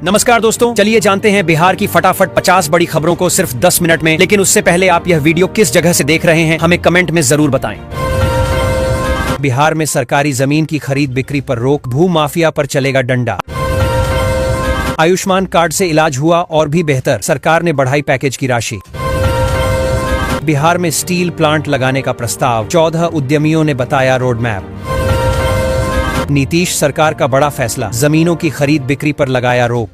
नमस्कार दोस्तों, चलिए जानते हैं बिहार की फटाफट 50 बड़ी खबरों को सिर्फ 10 मिनट में। लेकिन उससे पहले आप यह वीडियो किस जगह से देख रहे हैं हमें कमेंट में जरूर बताएं। बिहार में सरकारी जमीन की खरीद बिक्री पर रोक, भू माफिया पर चलेगा डंडा। आयुष्मान कार्ड से इलाज हुआ और भी बेहतर, सरकार ने बढ़ाई पैकेज की राशि। बिहार में स्टील प्लांट लगाने का प्रस्ताव, 14 उद्यमियों ने बताया रोड मैप। नीतीश सरकार का बड़ा फैसला, जमीनों की खरीद बिक्री पर लगाया रोक।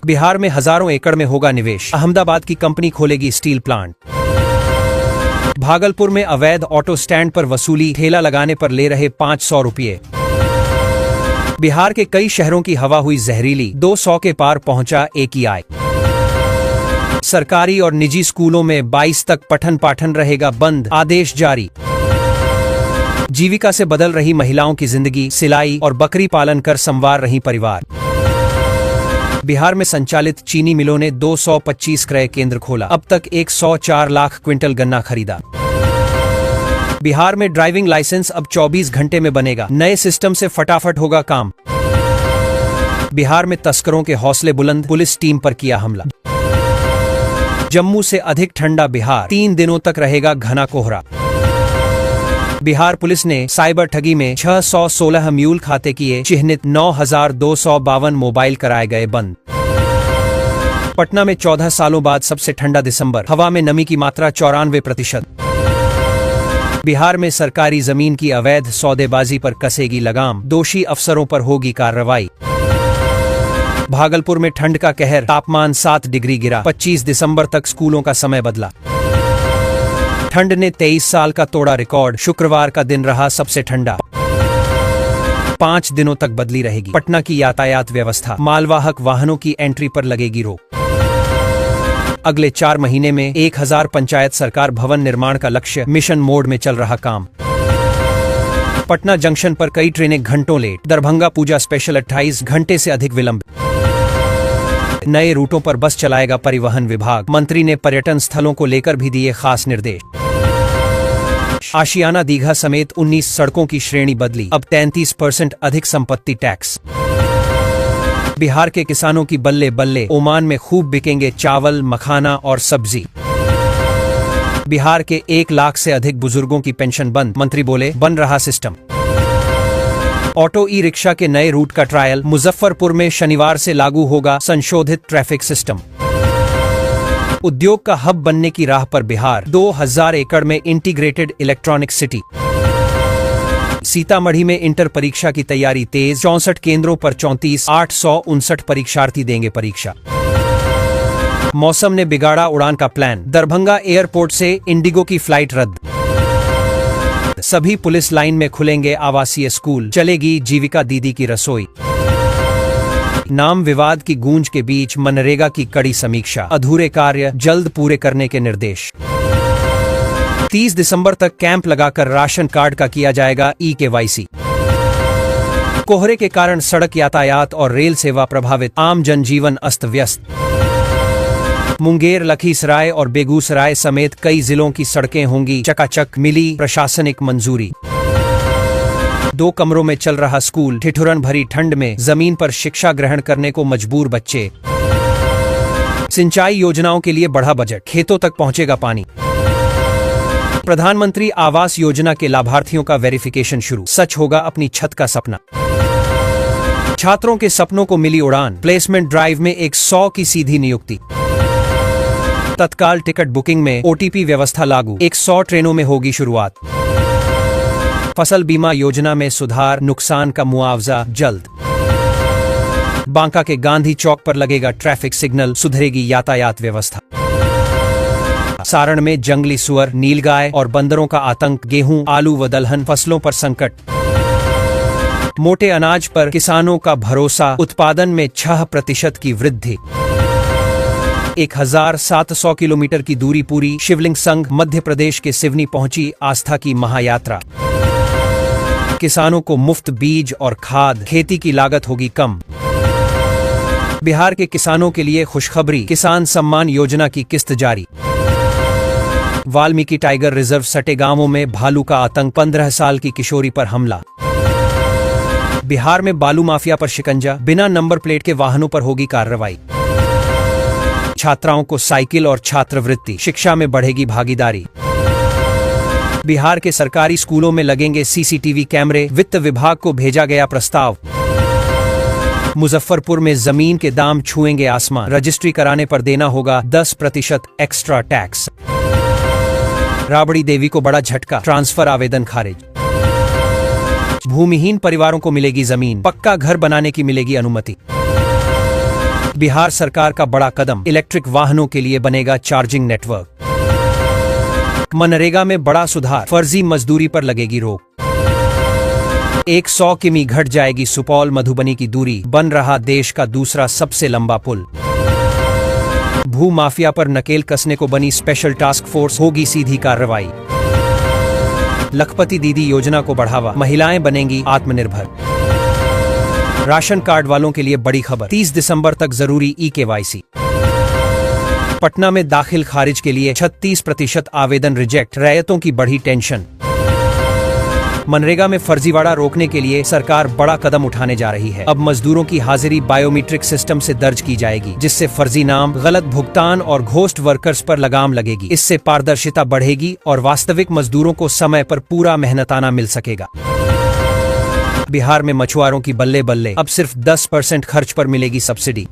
बिहार में हजारों एकड़ में होगा निवेश, अहमदाबाद की कंपनी खोलेगी स्टील प्लांट। भागलपुर में अवैध ऑटो स्टैंड पर वसूली, ठेला लगाने पर ले रहे 500 रुपये। बिहार के कई शहरों की हवा हुई जहरीली, 200 के पार पहुंचा AQI। सरकारी और निजी स्कूलों में 22 तक पठन पाठन रहेगा बंद, आदेश जारी। जीविका से बदल रही महिलाओं की जिंदगी, सिलाई और बकरी पालन कर संवार रही परिवार। बिहार में संचालित चीनी मिलों ने 225 क्रय केंद्र खोला, अब तक 104 लाख क्विंटल गन्ना खरीदा। बिहार में ड्राइविंग लाइसेंस अब 24 घंटे में बनेगा, नए सिस्टम से फटाफट होगा काम। बिहार में तस्करों के हौसले बुलंद, पुलिस टीम पर किया हमला। जम्मू से अधिक ठंडा बिहार, 3 दिनों तक रहेगा घना कोहरा। बिहार पुलिस ने साइबर ठगी में 616 म्यूल खाते किए चिह्नित, 9252 मोबाइल कराए गए बंद। पटना में 14 सालों बाद सबसे ठंडा दिसंबर, हवा में नमी की मात्रा 94%। बिहार में सरकारी जमीन की अवैध सौदेबाजी पर कसेगी लगाम, दोषी अफसरों पर होगी कार्रवाई। भागलपुर में ठंड का कहर, तापमान 7 डिग्री गिरा, 25 दिसंबर तक स्कूलों का समय बदला। ठंड ने 23 साल का तोड़ा रिकॉर्ड, शुक्रवार का दिन रहा सबसे ठंडा। 5 दिनों तक बदली रहेगी पटना की यातायात व्यवस्था, मालवाहक वाहनों की एंट्री पर लगेगी रोक। अगले 4 महीने में 1000 पंचायत सरकार भवन निर्माण का लक्ष्य, मिशन मोड में चल रहा काम। पटना जंक्शन पर कई ट्रेनें घंटों लेट, दरभंगा पूजा स्पेशल 28 घंटे से अधिक विलंब। नए रूटों पर बस चलाएगा परिवहन विभाग, मंत्री ने पर्यटन स्थलों को लेकर भी दिए खास निर्देश। आशियाना दीघा समेत 19 सड़कों की श्रेणी बदली, अब 33% अधिक संपत्ति टैक्स। बिहार के किसानों की बल्ले बल्ले, ओमान में खूब बिकेंगे चावल, मखाना और सब्जी। बिहार के 1 लाख से अधिक बुजुर्गों की पेंशन बंद, मंत्री बोले बन रहा सिस्टम। ऑटो ई रिक्शा के नए रूट का ट्रायल, मुजफ्फरपुर में शनिवार से लागू होगा संशोधित ट्रैफिक सिस्टम। उद्योग का हब बनने की राह पर बिहार, 2000 एकड़ में इंटीग्रेटेड इलेक्ट्रॉनिक सिटी। सीतामढ़ी में इंटर परीक्षा की तैयारी तेज, 64 केंद्रों पर 34,859 परीक्षार्थी देंगे परीक्षा। मौसम ने बिगाड़ा उड़ान का प्लान, दरभंगा एयरपोर्ट से इंडिगो की फ्लाइट रद्द। सभी पुलिस लाइन में खुलेंगे आवासीय स्कूल, चलेगी जीविका दीदी की रसोई। नाम विवाद की गूंज के बीच मनरेगा की कड़ी समीक्षा, अधूरे कार्य जल्द पूरे करने के निर्देश। 30 दिसंबर तक कैंप लगाकर राशन कार्ड का किया जाएगा eKYC। कोहरे के कारण सड़क यातायात और रेल सेवा प्रभावित, आम जनजीवन अस्त व्यस्त। मुंगेर, लखीसराय और बेगूसराय समेत कई जिलों की सड़कें होंगी चकाचक, मिली प्रशासनिक मंजूरी। 2 कमरों में चल रहा स्कूल, ठिठुरन भरी ठंड में जमीन पर शिक्षा ग्रहण करने को मजबूर बच्चे। सिंचाई योजनाओं के लिए बढ़ा बजट, खेतों तक पहुंचेगा पानी। प्रधानमंत्री आवास योजना के लाभार्थियों का वेरिफिकेशन शुरू, सच होगा अपनी छत का सपना। छात्रों के सपनों को मिली उड़ान, प्लेसमेंट ड्राइव में 100 की सीधी नियुक्ति। तत्काल टिकट बुकिंग में OTP व्यवस्था लागू, 100 ट्रेनों में होगी शुरुआत। फसल बीमा योजना में सुधार, नुकसान का मुआवजा जल्द। बांका के गांधी चौक पर लगेगा ट्रैफिक सिग्नल, सुधरेगी यातायात व्यवस्था। सारण में जंगली सुअर, नीलगाय और बंदरों का आतंक, गेहूं, आलू व दलहन फसलों पर संकट। मोटे अनाज पर किसानों का भरोसा, उत्पादन में 6% की वृद्धि। 1700 किलोमीटर की दूरी पूरी, शिवलिंग संघ मध्य प्रदेश के सिवनी पहुंची आस्था की महायात्रा। किसानों को मुफ्त बीज और खाद, खेती की लागत होगी कम। बिहार के किसानों के लिए खुशखबरी, किसान सम्मान योजना की किस्त जारी। वाल्मीकि टाइगर रिजर्व सटे गांवों में भालू का आतंक, 15 साल की किशोरी पर हमला। बिहार में बालू माफिया पर शिकंजा, बिना नंबर प्लेट के वाहनों पर होगी कार्रवाई। छात्राओं को साइकिल और छात्रवृत्ति, शिक्षा में बढ़ेगी भागीदारी। बिहार के सरकारी स्कूलों में लगेंगे सीसीटीवी कैमरे, वित्त विभाग को भेजा गया प्रस्ताव। मुजफ्फरपुर में जमीन के दाम छुएंगे आसमान, रजिस्ट्री कराने पर देना होगा 10% एक्स्ट्रा टैक्स। राबड़ी देवी को बड़ा झटका, ट्रांसफर आवेदन खारिज। भूमिहीन परिवारों को मिलेगी जमीन, पक्का घर बनाने की मिलेगी अनुमति। बिहार सरकार का बड़ा कदम, इलेक्ट्रिक वाहनों के लिए बनेगा चार्जिंग नेटवर्क। मनरेगा में बड़ा सुधार, फर्जी मजदूरी पर लगेगी रोक। 100 किमी घट जाएगी सुपौल मधुबनी की दूरी, बन रहा देश का दूसरा सबसे लंबा पुल। भू माफिया पर नकेल कसने को बनी स्पेशल टास्क फोर्स, होगी सीधी कार्रवाई। लखपति दीदी योजना को बढ़ावा, महिलाएं बनेंगी आत्मनिर्भर। राशन कार्ड वालों के लिए बड़ी खबर, 30 दिसंबर तक जरूरी ई-KYC। पटना में दाखिल खारिज के लिए 36% आवेदन रिजेक्ट, रैयतों की बढ़ी टेंशन। मनरेगा में फर्जीवाड़ा रोकने के लिए सरकार बड़ा कदम उठाने जा रही है। अब मजदूरों की हाजिरी बायोमीट्रिक सिस्टम से दर्ज की जाएगी, जिससे फर्जी नाम, गलत भुगतान और घोस्ट वर्कर्स पर लगाम लगेगी। इससे पारदर्शिता बढ़ेगी और वास्तविक मजदूरों को समय पर पूरा मेहनताना मिल सकेगा। बिहार में मछुआरों की बल्ले बल्ले, अब सिर्फ 10% खर्च पर मिलेगी सब्सिडी।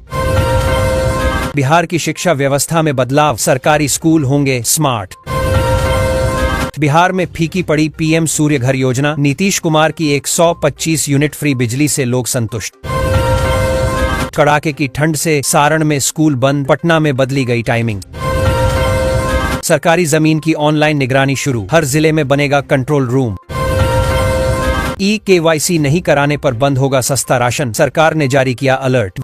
बिहार की शिक्षा व्यवस्था में बदलाव, सरकारी स्कूल होंगे स्मार्ट। बिहार में फीकी पड़ी पीएम सूर्य घर योजना, नीतीश कुमार की 125 यूनिट फ्री बिजली से लोग संतुष्ट। कड़ाके की ठंड से सारण में स्कूल बंद, पटना में बदली गई टाइमिंग। सरकारी जमीन की ऑनलाइन निगरानी शुरू, हर जिले में बनेगा कंट्रोल रूम। ई-KYC नहीं कराने पर बंद होगा सस्ता राशन, सरकार ने जारी किया अलर्ट।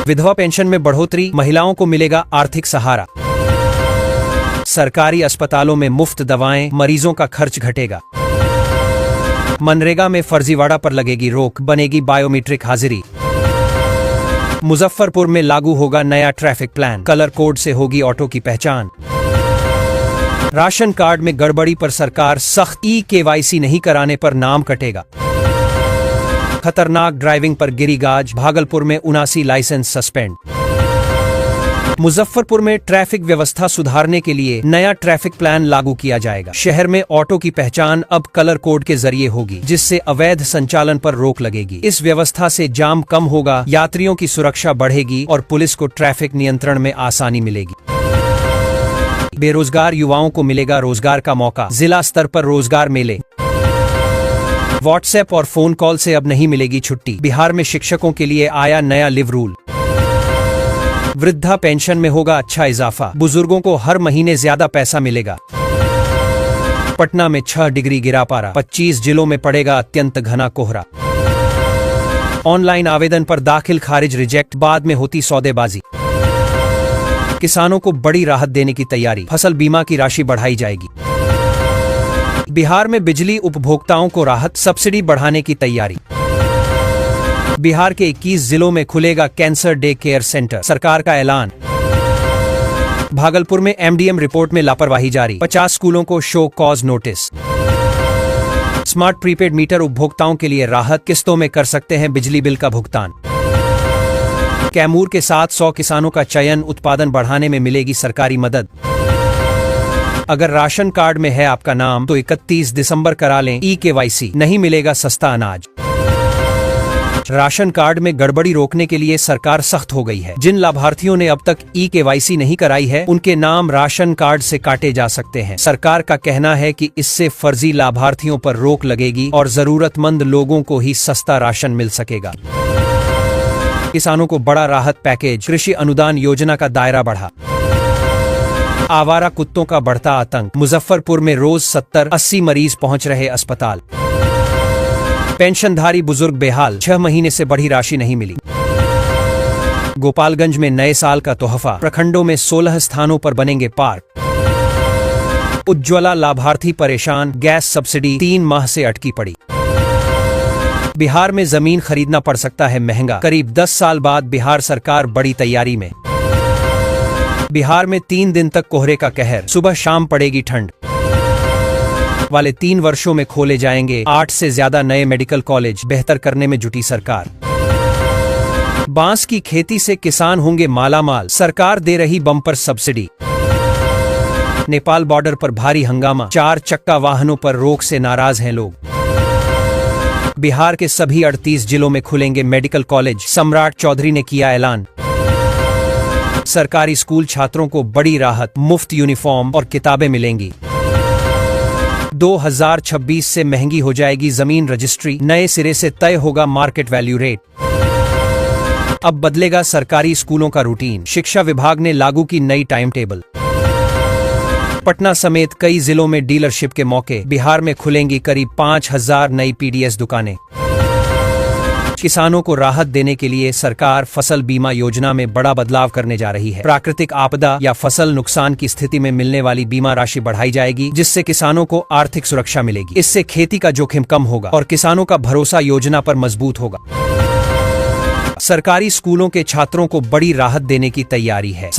विधवा पेंशन में बढ़ोतरी, महिलाओं को मिलेगा आर्थिक सहारा। सरकारी अस्पतालों में मुफ्त दवाएं, मरीजों का खर्च घटेगा। मनरेगा में फर्जीवाड़ा पर लगेगी रोक, बनेगी बायोमीट्रिक हाजिरी। मुजफ्फरपुर में लागू होगा नया ट्रैफिक प्लान, कलर कोड से होगी ऑटो की पहचान। राशन कार्ड में गड़बड़ी पर सरकार सख्त, ई-KYC नहीं कराने पर नाम कटेगा। खतरनाक ड्राइविंग पर गिरी गाज, भागलपुर में 79 लाइसेंस सस्पेंड। मुजफ्फरपुर में ट्रैफिक व्यवस्था सुधारने के लिए नया ट्रैफिक प्लान लागू किया जाएगा। शहर में ऑटो की पहचान अब कलर कोड के जरिए होगी, जिससे अवैध संचालन पर रोक लगेगी। इस व्यवस्था से जाम कम होगा, यात्रियों की सुरक्षा बढ़ेगी और पुलिस को ट्रैफिक नियंत्रण में आसानी मिलेगी। बेरोजगार युवाओं को मिलेगा रोजगार का मौका, जिला स्तर पर रोजगार मेले। व्हाट्सएप और फोन कॉल से अब नहीं मिलेगी छुट्टी, बिहार में शिक्षकों के लिए आया नया लिव रूल। वृद्धा पेंशन में होगा अच्छा इजाफा, बुजुर्गों को हर महीने ज्यादा पैसा मिलेगा। पटना में 6 डिग्री गिरा पारा, 25 जिलों में पड़ेगा अत्यंत घना कोहरा। ऑनलाइन आवेदन पर दाखिल खारिज रिजेक्ट, बाद में होती सौदेबाजी। किसानों को बड़ी राहत देने की तैयारी, फसल बीमा की राशि बढ़ाई जाएगी। बिहार में बिजली उपभोक्ताओं को राहत, सब्सिडी बढ़ाने की तैयारी। बिहार के 21 जिलों में खुलेगा कैंसर डे केयर सेंटर, सरकार का ऐलान। भागलपुर में MDM रिपोर्ट में लापरवाही जारी, 50 स्कूलों को show cause notice. Smart prepaid meter उपभोक्ताओं के लिए राहत, किस्तों में कर सकते हैं बिजली बिल का भुगतान। कैमूर के 700 किसानों का चयन, उत्पादन बढ़ाने में मिलेगी सरकारी मदद। अगर राशन कार्ड में है आपका नाम तो 31 दिसंबर करा लें ई-KYC, नहीं मिलेगा सस्ता अनाज। राशन कार्ड में गड़बड़ी रोकने के लिए सरकार सख्त हो गई है। जिन लाभार्थियों ने अब तक ई-KYC नहीं कराई है, उनके नाम राशन कार्ड से काटे जा सकते हैं। सरकार का कहना है कि इससे फर्जी लाभार्थियों पर रोक लगेगी और जरूरतमंद लोगों को ही सस्ता राशन मिल सकेगा। किसानों को बड़ा राहत पैकेज, कृषि अनुदान योजना का दायरा बढ़ा। आवारा कुत्तों का बढ़ता आतंक, मुजफ्फरपुर में रोज 70-80 मरीज पहुंच रहे अस्पताल। पेंशनधारी बुजुर्ग बेहाल, 6 महीने से बढ़ी राशि नहीं मिली। गोपालगंज में नए साल का तोहफा, प्रखंडों में 16 स्थानों पर बनेंगे पार्क। उज्ज्वला लाभार्थी परेशान, गैस सब्सिडी 3 माह से अटकी पड़ी। बिहार में जमीन खरीदना पड़ सकता है महंगा, करीब 10 साल बाद बिहार सरकार बड़ी तैयारी में। बिहार में 3 दिन तक कोहरे का कहर, सुबह शाम पड़ेगी ठंड। वाले 3 वर्षों में खोले जाएंगे 8 से ज्यादा नए मेडिकल कॉलेज, बेहतर करने में जुटी सरकार। बांस की खेती से किसान होंगे मालामाल, सरकार दे रही बम्पर सब्सिडी। नेपाल बॉर्डर पर भारी हंगामा, 4 चक्का वाहनों पर रोक से नाराज हैं लोग। बिहार के सभी 38 जिलों में खुलेंगे मेडिकल कॉलेज, सम्राट चौधरी ने किया ऐलान। सरकारी स्कूल छात्रों को बड़ी राहत, मुफ्त यूनिफॉर्म और किताबें मिलेंगी। 2026 से महंगी हो जाएगी जमीन रजिस्ट्री, नए सिरे से तय होगा मार्केट वैल्यू रेट। अब बदलेगा सरकारी स्कूलों का रूटीन, शिक्षा विभाग ने लागू की नई टाइम टेबल। पटना समेत कई जिलों में डीलरशिप के मौके, बिहार में खुलेंगी करीब 5000 नई पीडीएस दुकानें। किसानों को राहत देने के लिए सरकार फसल बीमा योजना में बड़ा बदलाव करने जा रही है। प्राकृतिक आपदा या फसल नुकसान की स्थिति में मिलने वाली बीमा राशि बढ़ाई जाएगी, जिससे किसानों को आर्थिक सुरक्षा मिलेगी। इससे खेती का जोखिम कम होगा और किसानों का भरोसा योजना पर मजबूत होगा। सरकारी स्कूलों के छात्रों को बड़ी राहत देने की तैयारी है।